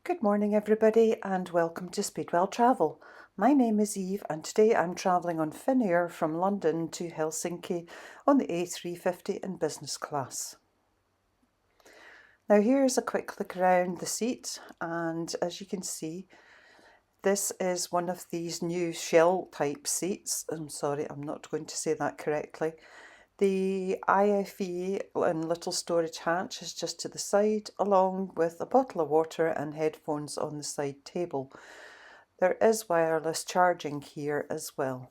Good morning everybody and welcome to Speedwell Travel. My name is Eve and today I'm travelling on Finnair from London to Helsinki on the A350 in business class. Now here's a quick look around the seat, and as you can see this is one of these new shell type seats. I'm sorry, I'm not going to say that correctly. The IFE and little storage hatch is just to the side, along with a bottle of water and headphones on the side table. There is wireless charging here as well.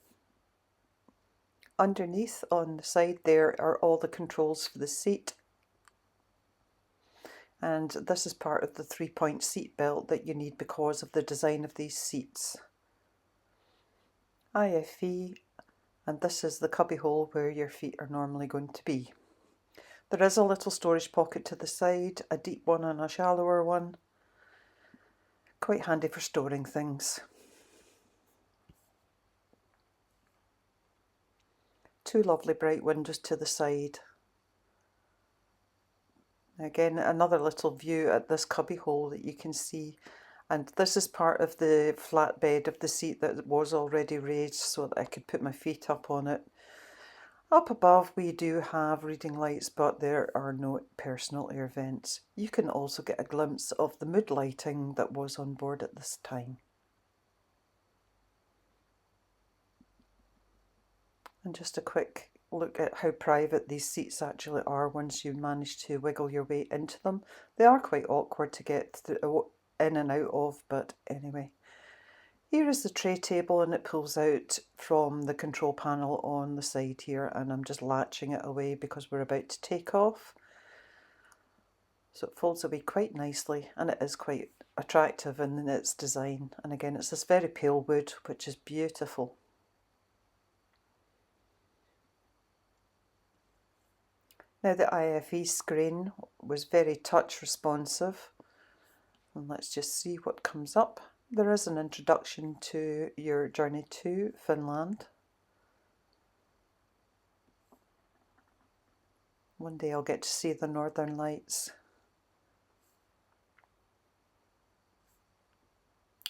Underneath on the side there are all the controls for the seat, and this is part of the 3-point seat belt that you need because of the design of these seats. IFE, and this is the cubby hole where your feet are normally going to be. There is a little storage pocket to the side, a deep one and a shallower one. Quite handy for storing things. Two lovely bright windows to the side. Again, another little view at this cubby hole that you can see. And this is part of the flatbed of the seat that was already raised so that I could put my feet up on it. Up above we do have reading lights, but there are no personal air vents. You can also get a glimpse of the mood lighting that was on board at this time. And just a quick look at how private these seats actually are once you manage to wiggle your way into them. They are quite awkward to get in and out of, but anyway. Here is the tray table, and it pulls out from the control panel on the side here, and I'm just latching it away because we're about to take off. So it folds away quite nicely, and it is quite attractive in its design. And again, it's this very pale wood, which is beautiful. Now the IFE screen was very touch responsive, and let's just see what comes up. There is an introduction to your journey to Finland. One day I'll get to see the Northern Lights.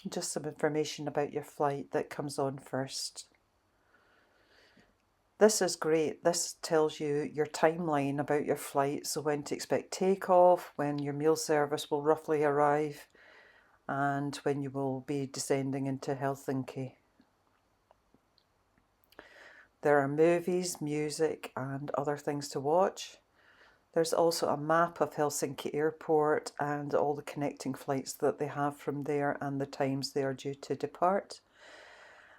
Just some information about your flight that comes on first. This is great. This tells you your timeline about your flight, so when to expect takeoff, when your meal service will roughly arrive, and when you will be descending into Helsinki. There are movies, music, and other things to watch. There's also a map of Helsinki Airport and all the connecting flights that they have from there and the times they are due to depart.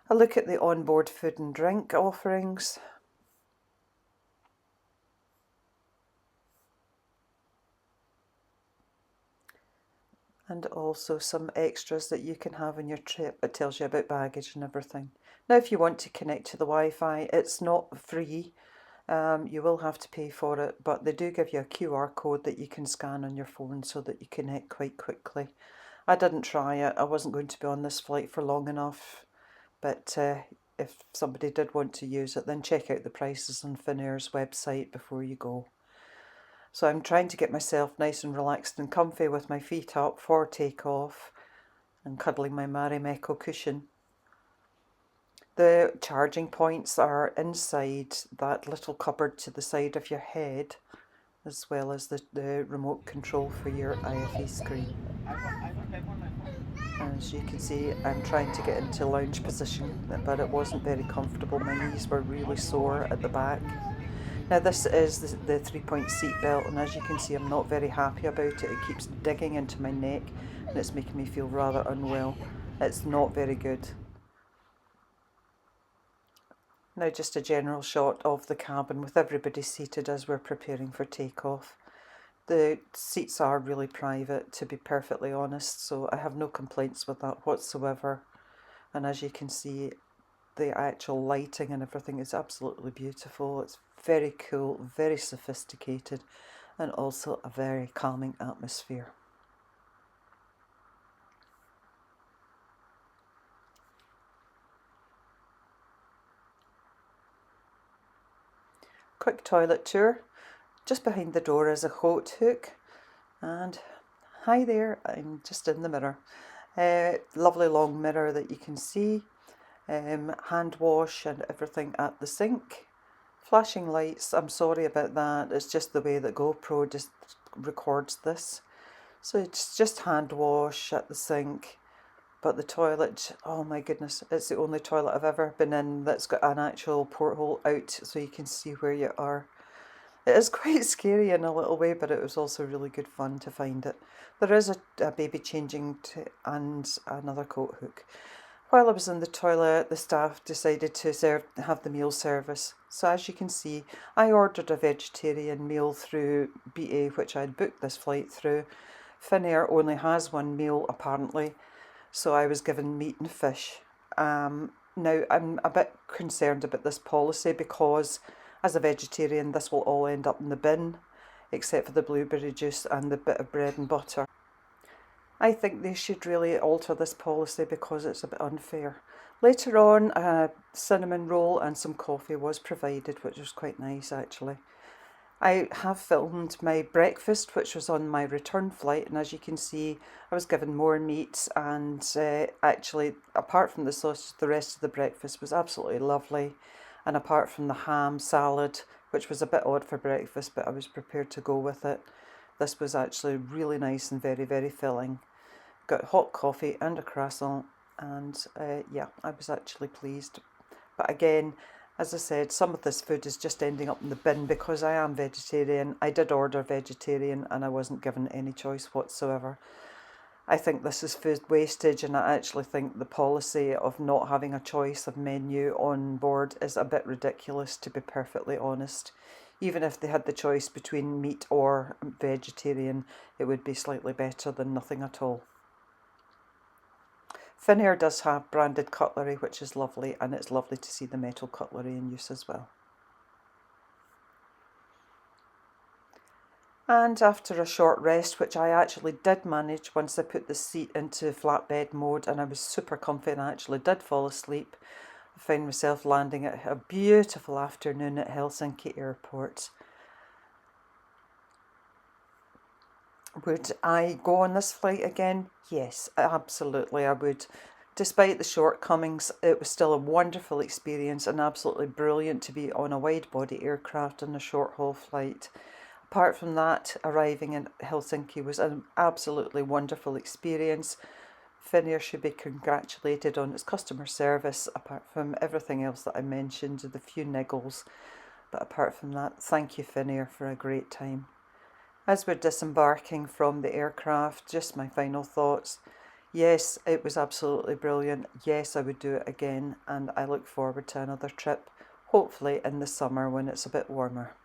A look at the onboard food and drink offerings. And also some extras that you can have on your trip. It tells you about baggage and everything. Now if you want to connect to the Wi-Fi, it's not free. You will have to pay for it, but they do give you a QR code that you can scan on your phone so that you connect quite quickly. I didn't try it. I wasn't going to be on this flight for long enough, but if somebody did want to use it, then check out the prices on Finnair's website before you go. So I'm trying to get myself nice and relaxed and comfy with my feet up for takeoff and cuddling my Marimekko cushion. The charging points are inside that little cupboard to the side of your head, as well as the remote control for your IFE screen. As you can see, I'm trying to get into lounge position, but it wasn't very comfortable. My knees were really sore at the back. Now this is the 3-point seat belt, and as you can see I'm not very happy about it. It keeps digging into my neck and it's making me feel rather unwell. It's not very good. Now just a general shot of the cabin with everybody seated as we're preparing for takeoff. The seats are really private, to be perfectly honest, so I have no complaints with that whatsoever. And as you can see, the actual lighting and everything is absolutely beautiful. It's very cool, very sophisticated, and also a very calming atmosphere. Quick toilet tour. Just behind the door is a coat hook, and Hi there, I'm just in the mirror. Lovely long mirror that you can see. Hand wash and everything at the sink. Flashing lights, I'm sorry about that. It's just the way that GoPro just records this. So it's just hand wash at the sink. But the toilet, oh my goodness, it's the only toilet I've ever been in that's got an actual porthole out so you can see where you are. It is quite scary in a little way, but it was also really good fun to find it. There is a baby changing and another coat hook. While I was in the toilet, the staff decided to have the meal service. So as you can see, I ordered a vegetarian meal through BA, which I'd booked this flight through. Finnair only has one meal apparently, so I was given meat and fish. Now, I'm a bit concerned about this policy because as a vegetarian, this will all end up in the bin, except for the blueberry juice and the bit of bread and butter. I think they should really alter this policy because it's a bit unfair. Later on, a cinnamon roll and some coffee was provided, which was quite nice actually. I have filmed my breakfast, which was on my return flight, and as you can see, I was given more meat, and actually, apart from the sausage, the rest of the breakfast was absolutely lovely. And apart from the ham salad, which was a bit odd for breakfast, but I was prepared to go with it, this was actually really nice and very, very filling. Got hot coffee and a croissant, and yeah, I was actually pleased. But again, as I said, some of this food is just ending up in the bin because I am vegetarian. I did order vegetarian and I wasn't given any choice whatsoever. I think this is food wastage, and I actually think the policy of not having a choice of menu on board is a bit ridiculous, to be perfectly honest. Even if they had the choice between meat or vegetarian, it would be slightly better than nothing at all. Finnair does have branded cutlery, which is lovely, and it's lovely to see the metal cutlery in use as well. And after a short rest, which I actually did manage once I put the seat into flatbed mode and I was super comfy and I actually did fall asleep, I found myself landing at a beautiful afternoon at Helsinki airport. Would I go on this flight again? Yes, absolutely I would. Despite the shortcomings, it was still a wonderful experience and absolutely brilliant to be on a wide-body aircraft on a short-haul flight. Apart from that, arriving in Helsinki was an absolutely wonderful experience. Finnair should be congratulated on its customer service, apart from everything else that I mentioned, the few niggles. But apart from that, thank you Finnair for a great time. As we're disembarking from the aircraft, just my final thoughts. Yes, it was absolutely brilliant. Yes, I would do it again, and I look forward to another trip, hopefully in the summer when it's a bit warmer.